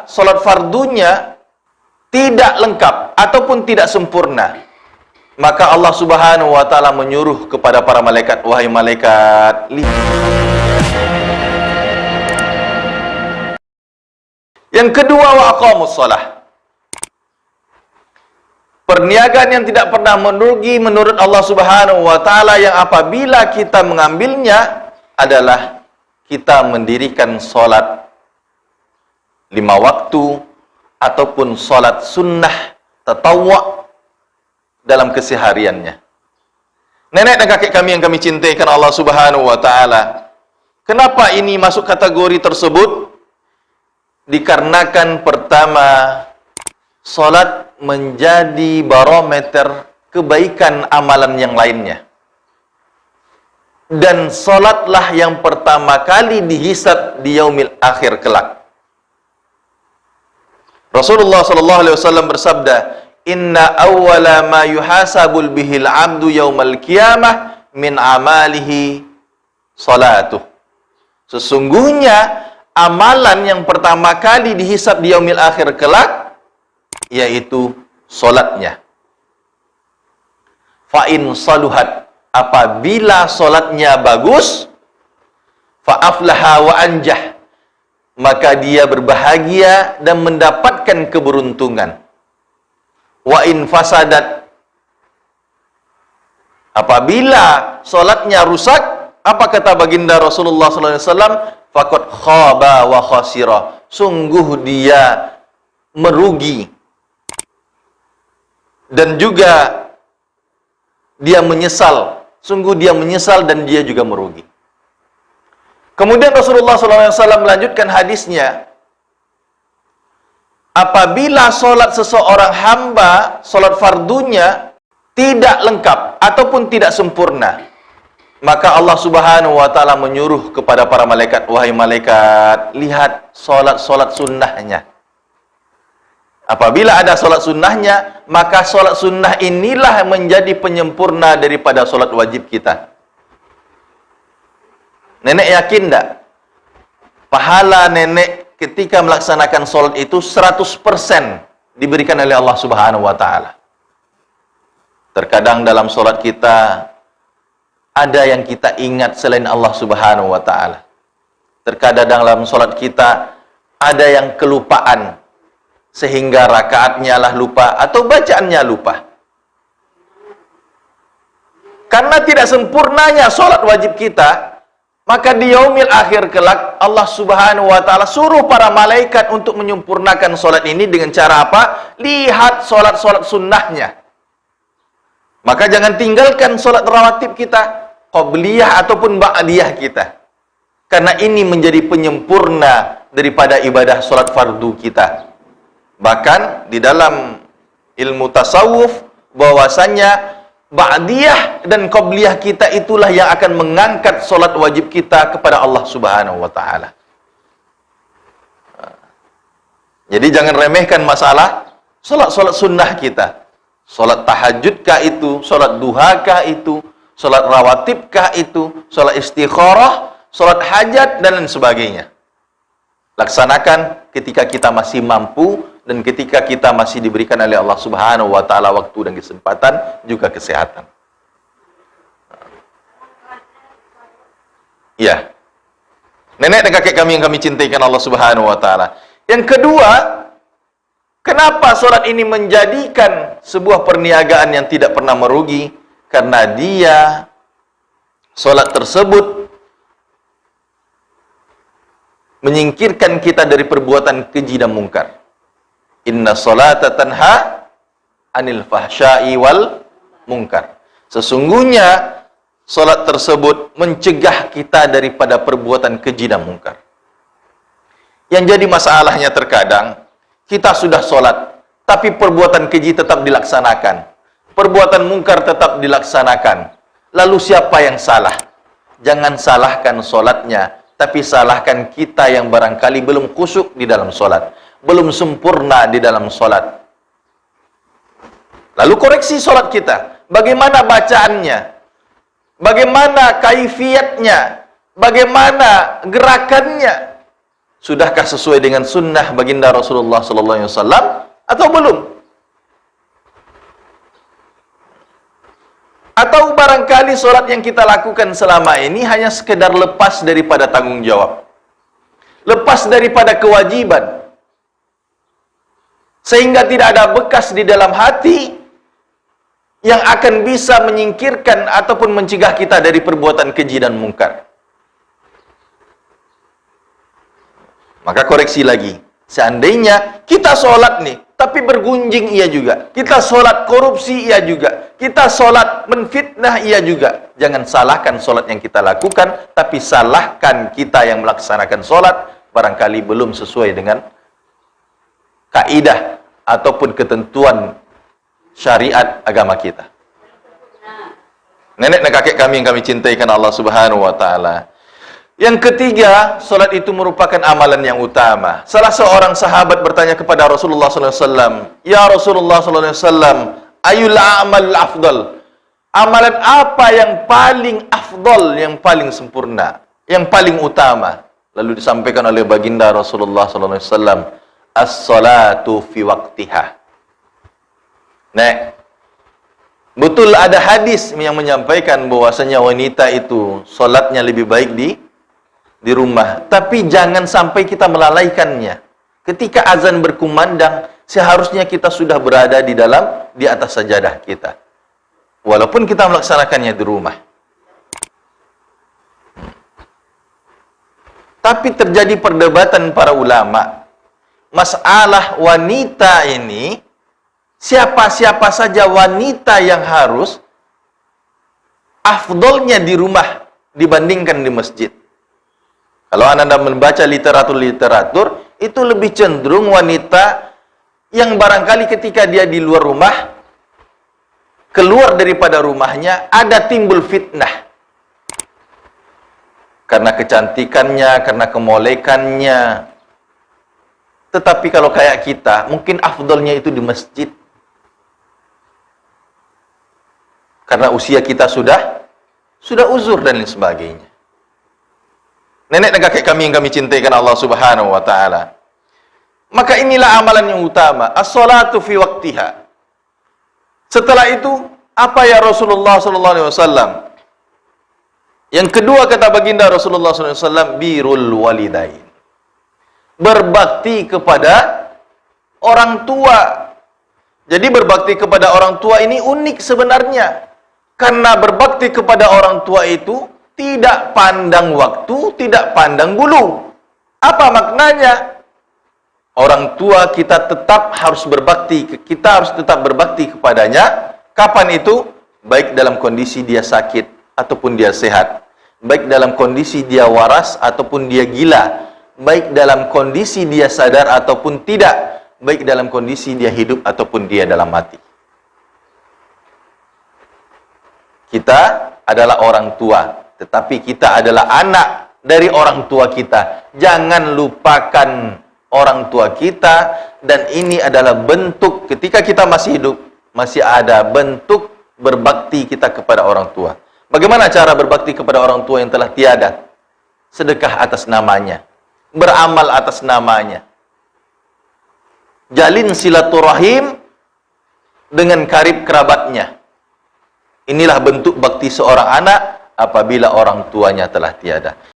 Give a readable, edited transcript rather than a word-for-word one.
solat fardunya tidak lengkap ataupun tidak sempurna, maka Allah Subhanahu wa taala menyuruh kepada para malaikat, wahai malaikat, yang kedua, wa aqamus shalah. Perniagaan yang tidak pernah merugi menurut Allah Subhanahu wa taala, yang apabila kita mengambilnya adalah kita mendirikan salat 5 waktu ataupun salat sunnah tatawwu' dalam kesehariannya. Nenek dan kakek kami yang kami cintai karena Allah Subhanahu wa taala, kenapa ini masuk kategori tersebut? Dikarenakan pertama, salat menjadi barometer kebaikan amalan yang lainnya. Dan salatlah yang pertama kali dihisab di yaumil akhir kelak. Rasulullah sallallahu alaihi wasallam bersabda, "Inna awwala ma yuhasabul bihil 'abdu yaumal qiyamah min amalihi salatuh." Sesungguhnya amalan yang pertama kali dihisab di yaumil akhir kelak yaitu salatnya. Fa in saluhat, apabila salatnya bagus, fa aflaha wa anjah, maka dia berbahagia dan mendapatkan keberuntungan. Wa in fasadat, apabila salatnya rusak, apa kata baginda Rasulullah sallallahu alaihi wasallam? Faqad khaba wa khasira, sungguh dia merugi dan juga dia menyesal. Sungguh dia menyesal dan dia juga merugi. Kemudian Rasulullah SAW melanjutkan hadisnya, apabila solat seseorang hamba, solat fardunya tidak lengkap ataupun tidak sempurna, maka Allah Subhanahu wa taala menyuruh kepada para malaikat, wahai malaikat, lihat solat-solat sunnahnya. Apabila ada solat sunnahnya, maka solat sunnah inilah menjadi penyempurna daripada solat wajib kita. Nenek yakin tak? Pahala nenek ketika melaksanakan solat itu 100% diberikan oleh Allah Subhanahu wa taala. Terkadang dalam solat kita ada yang kita ingat selain Allah Subhanahu wa taala. Terkadang dalam solat kita ada yang kelupaan, sehingga rakaatnya lah lupa atau bacaannya lupa. Karena tidak sempurnanya solat wajib kita, maka di yaumil akhir kelak Allah Subhanahu wa taala suruh para malaikat untuk menyempurnakan solat ini dengan cara apa? Lihat solat-solat sunnahnya. Maka jangan tinggalkan solat rawatib kita, qabliyah ataupun ba'diyah kita. Karena ini menjadi penyempurna daripada ibadah solat fardu kita. Bahkan di dalam ilmu tasawuf bahwasanya ba'diyah dan qabliyah kita itulah yang akan mengangkat solat wajib kita kepada Allah Subhanahu wa taala. Jadi jangan remehkan masalah solat-solat sunnah kita. Solat tahajudkah itu, solat duhakah itu, solat rawatibkah itu, solat istikharah, solat hajat dan lain sebagainya. Laksanakan ketika kita masih mampu dan ketika kita masih diberikan oleh Allah Subhanahu wa taala waktu dan kesempatan juga kesehatan. Ya. Nenek dan kakek kami yang kami cintaikan Allah Subhanahu wa taala. Yang kedua, kenapa salat ini menjadikan sebuah perniagaan yang tidak pernah merugi? Karena dia salat tersebut menyingkirkan kita dari perbuatan keji dan mungkar. Inna salata tanha anil fahsya'i wal munkar. Sesungguhnya salat tersebut mencegah kita daripada perbuatan keji dan mungkar. Yang jadi masalahnya terkadang kita sudah salat, tapi perbuatan keji tetap dilaksanakan, perbuatan mungkar tetap dilaksanakan. Lalu siapa yang salah? Jangan salahkan salatnya, tapi salahkan kita yang barangkali belum khusyuk di dalam salat, belum sempurna di dalam salat. Lalu koreksi salat kita. Bagaimana bacaannya? Bagaimana kaifiatnya? Bagaimana gerakannya? Sudahkah sesuai dengan sunnah baginda Rasulullah sallallahu alaihi wasallam atau belum? Atau barangkali solat yang kita lakukan selama ini hanya sekedar lepas daripada tanggung jawab, lepas daripada kewajiban, sehingga tidak ada bekas di dalam hati yang akan bisa menyingkirkan ataupun mencegah kita dari perbuatan keji dan mungkar. Maka koreksi lagi. Seandainya kita sholat nih, tapi bergunjing ia juga. Kita sholat korupsi ia juga. Kita sholat menfitnah ia juga. Jangan salahkan sholat yang kita lakukan, tapi salahkan kita yang melaksanakan sholat. Barangkali belum sesuai dengan kaidah ataupun ketentuan syariat agama kita. Nenek dan kakek kami yang kami cintai karena Allah Subhanahu wa taala. Yang ketiga, solat itu merupakan amalan yang utama. Salah seorang sahabat bertanya kepada Rasulullah sallallahu alaihi wasallam, "Ya Rasulullah sallallahu alaihi wasallam, ayul a'mal afdal?" Amalan apa yang paling afdal, yang paling sempurna, yang paling utama? Lalu disampaikan oleh baginda Rasulullah sallallahu alaihi wasallam, "As-salatu fi waqtiha." Nek, betul ada hadis yang menyampaikan bahwasanya wanita itu solatnya lebih baik di rumah, tapi jangan sampai kita melalaikannya. Ketika azan berkumandang, seharusnya kita sudah berada di atas sajadah kita, walaupun kita melaksanakannya di rumah. Tapi terjadi perdebatan para ulama, masalah wanita ini, siapa-siapa saja wanita yang harus afdolnya di rumah dibandingkan di masjid. Kalau Anda membaca literatur, itu lebih cenderung wanita yang barangkali ketika dia di luar rumah, keluar daripada rumahnya, ada timbul fitnah. Karena kecantikannya, karena kemolekannya. Tetapi kalau kayak kita, mungkin afdolnya itu di masjid. Karena usia kita sudah uzur dan lain sebagainya. Nenek dan kakek kami yang kami cintai karena Allah Subhanahu wa taala. Maka inilah amalan yang utama, as-salatu fi waqtiha. Setelah itu, apa ya Rasulullah sallallahu alaihi wasallam? Yang kedua kata baginda Rasulullah sallallahu alaihi wasallam, birrul walidain. Berbakti kepada orang tua. Jadi berbakti kepada orang tua ini unik sebenarnya. Karena berbakti kepada orang tua itu tidak pandang waktu, tidak pandang bulu. Apa maknanya? Orang tua kita tetap harus berbakti, kita harus tetap berbakti kepadanya. Kapan itu? Baik dalam kondisi dia sakit ataupun dia sehat. Baik dalam kondisi dia waras ataupun dia gila. Baik dalam kondisi dia sadar ataupun tidak. Baik dalam kondisi dia hidup ataupun dia dalam mati. Kita adalah orang tua, tetapi kita adalah anak dari orang tua kita. Jangan lupakan orang tua kita, dan ini adalah bentuk ketika kita masih hidup, masih ada bentuk berbakti kita kepada orang tua. Bagaimana cara berbakti kepada orang tua yang telah tiada? Sedekah atas namanya, beramal atas namanya, jalin silaturahim dengan karib kerabatnya. Inilah bentuk bakti seorang anak apabila orang tuanya telah tiada.